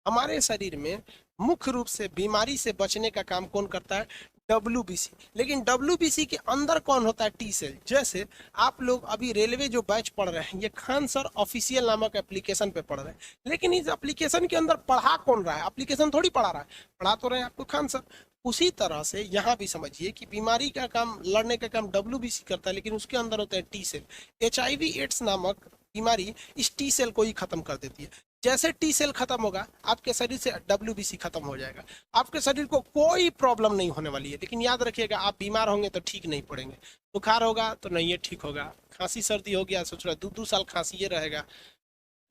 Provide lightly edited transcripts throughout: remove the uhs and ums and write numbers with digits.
हमारे शरीर में मुख्य रूप से बीमारी से बचने का काम कौन करता है? WBC। लेकिन WBC के अंदर कौन होता है? T cell. जैसे आप लोग अभी रेलवे जो बैच पढ़ रहे हैं, ये खान सर ऑफिशियल नामक एप्लीकेशन पे पढ़ रहे हैं, लेकिन इस एप्लीकेशन के अंदर पढ़ा कौन रहा है? एप्लीकेशन थोड़ी पढ़ा रहा है, पढ़ा तो रहे हैं आपको खान सर। उसी तरह से यहाँ भी समझिए कि बीमारी का काम, लड़ने का काम WBC करता है, लेकिन उसके अंदर होता है टी सेल। HIV एड्स नामक बीमारी इस टी सेल को ही खत्म कर देती है। जैसे टी सेल खत्म होगा, आपके शरीर से WBC खत्म हो जाएगा, आपके शरीर को कोई प्रॉब्लम नहीं होने वाली है। लेकिन याद रखिएगा, आप बीमार होंगे तो ठीक नहीं पड़ेंगे। बुखार होगा तो नहीं ये ठीक होगा, खांसी सर्दी हो गया, सोच रहा 2-2 साल खांसी ये रहेगा।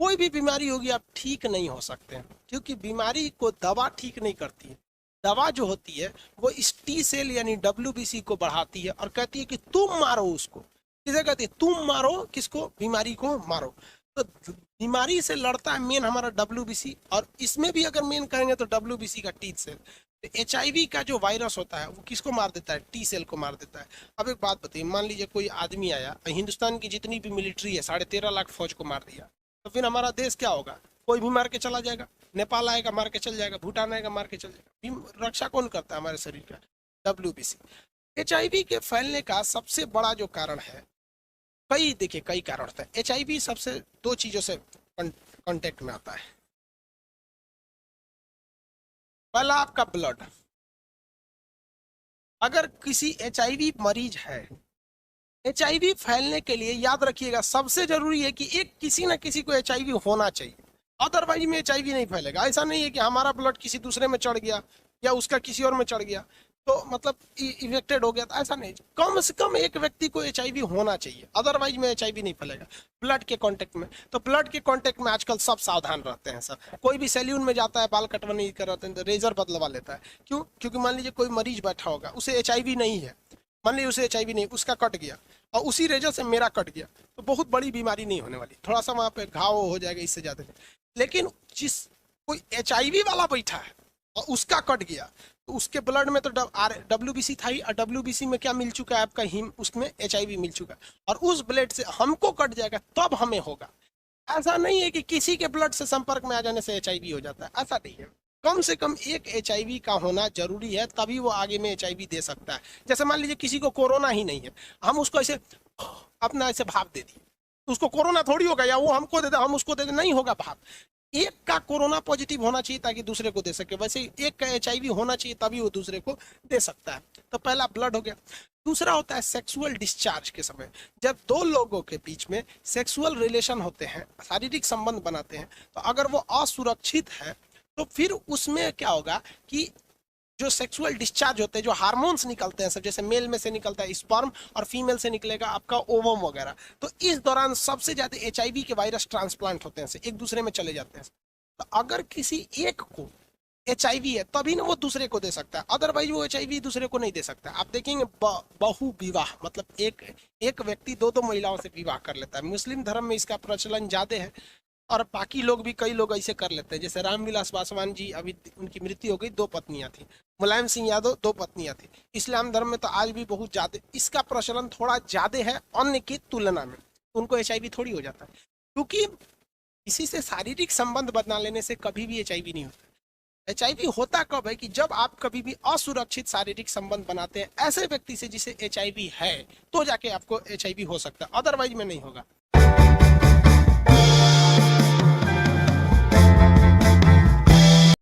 कोई भी बीमारी होगी, आप ठीक नहीं हो सकते हैं, क्योंकि बीमारी को दवा ठीक नहीं करती है। दवा जो होती है वो इस टी सेल यानी WBC को बढ़ाती है और कहती है कि तुम मारो उसको। किसे कहती है? तुम मारो किसको? बीमारी को मारो। तो बीमारी से लड़ता है मेन हमारा WBC, और इसमें भी अगर मेन कहेंगे तो WBC का टी सेल। तो HIV का जो वायरस होता है वो किसको मार देता है? टी सेल को मार देता है। अब एक बात बताइए, मान लीजिए कोई आदमी आया, हिंदुस्तान की जितनी भी मिलिट्री है 13.5 लाख फौज को मार दिया, तो फिर हमारा देश क्या होगा? कोई भी मार के चला जाएगा। नेपाल आएगा मार के चल जाएगा, भूटान आएगा मार के चल जाएगा। रक्षा कौन करता है हमारे शरीर का? WBC। HIV के फैलने का सबसे बड़ा जो कारण है, देखिए कई कारण होता है। HIV सबसे 2 चीजों से कांटेक्ट में आता है। पहला आपका ब्लड। अगर किसी HIV मरीज है, HIV फैलने के लिए याद रखिएगा सबसे जरूरी है कि एक किसी ना किसी को HIV होना चाहिए, अदरवाइज में HIV नहीं फैलेगा। ऐसा नहीं है कि हमारा ब्लड किसी दूसरे में चढ़ गया या उसका किसी और में चढ़ गया तो मतलब इन्फेक्टेड हो गया, तो ऐसा नहीं। कम से कम एक व्यक्ति को HIV होना चाहिए, अदरवाइज में HIV नहीं फैलेगा। ब्लड के कांटेक्ट में, तो ब्लड के कांटेक्ट में आजकल सब सावधान रहते हैं सर। कोई भी सैलून में जाता है, बाल कटवाने कराते हैं तो रेजर बदलवा लेता है। क्यों? क्योंकि मान लीजिए कोई मरीज बैठा होगा, उसे HIV नहीं है, मान लीजिए उसे HIV नहीं, उसका कट गया और उसी रेजर से मेरा कट गया, तो बहुत बड़ी बीमारी नहीं होने वाली, थोड़ा सा वहां पे घाव हो जाएगा, इससे ज्यादा। लेकिन जिस कोई HIV वाला बैठा है और उसका कट गया, तो उसके ब्लड में तो WBC था ही, और WBC में क्या मिल चुका है आपका? हीम, उसमें HIV मिल चुका है, और उस ब्लड से हमको कट जाएगा तब हमें होगा। ऐसा नहीं है कि किसी के ब्लड से संपर्क में आ जाने से HIV हो जाता है, ऐसा नहीं है। कम से कम एक HIV का होना जरूरी है, तभी वो आगे में HIV दे सकता है। जैसे मान लीजिए किसी को कोरोना ही नहीं है, हम उसको ऐसे अपना ऐसे भाप दे दिए, तो उसको कोरोना थोड़ी होगा, या वो हमको दे दे हम उसको दे दे, नहीं होगा भाप। एक का कोरोना पॉजिटिव होना चाहिए ताकि दूसरे को दे सके, वैसे एक का HIV होना चाहिए तभी वो दूसरे को दे सकता है। तो पहला ब्लड हो गया। दूसरा होता है सेक्सुअल डिस्चार्ज के समय, जब 2 लोगों के बीच में सेक्सुअल रिलेशन होते हैं, शारीरिक संबंध बनाते हैं, तो अगर वो असुरक्षित है तो फिर उसमें क्या होगा कि जो सेक्सुअल डिस्चार्ज होते हैं, जो हार्मोन्स निकलते हैं सब, जैसे मेल में से निकलता है स्पर्म और फीमेल से निकलेगा आपका ओवम वगैरह, तो इस दौरान सबसे ज्यादा HIV के वायरस ट्रांसप्लांट होते हैं, एक दूसरे में चले जाते हैं। तो अगर किसी एक को HIV है तभी ना वो दूसरे को दे सकता है, अदरवाइज वो HIV दूसरे को नहीं दे सकता। आप देखेंगे बहु विवाह, मतलब एक व्यक्ति 2-2 महिलाओं से विवाह कर लेता है। मुस्लिम धर्म में इसका प्रचलन ज्यादा है, और बाकी लोग भी, कई लोग ऐसे कर लेते हैं। जैसे रामविलास पासवान जी, अभी उनकी मृत्यु हो गई, 2 पत्नियां थी। मुलायम सिंह यादव 2 पत्नियां थी। इस्लाम धर्म में तो आज भी बहुत ज्यादा इसका प्रचलन थोड़ा ज्यादा है अन्य की तुलना में। उनको HIV थोड़ी हो जाता है, क्योंकि किसी से शारीरिक संबंध बना लेने से कभी भी HIV नहीं होता। HIV होता कब है कि जब आप कभी भी असुरक्षित शारीरिक संबंध बनाते हैं ऐसे व्यक्ति से जिसे HIV है, तो जाके आपको HIV हो सकता है, अदरवाइज में नहीं होगा।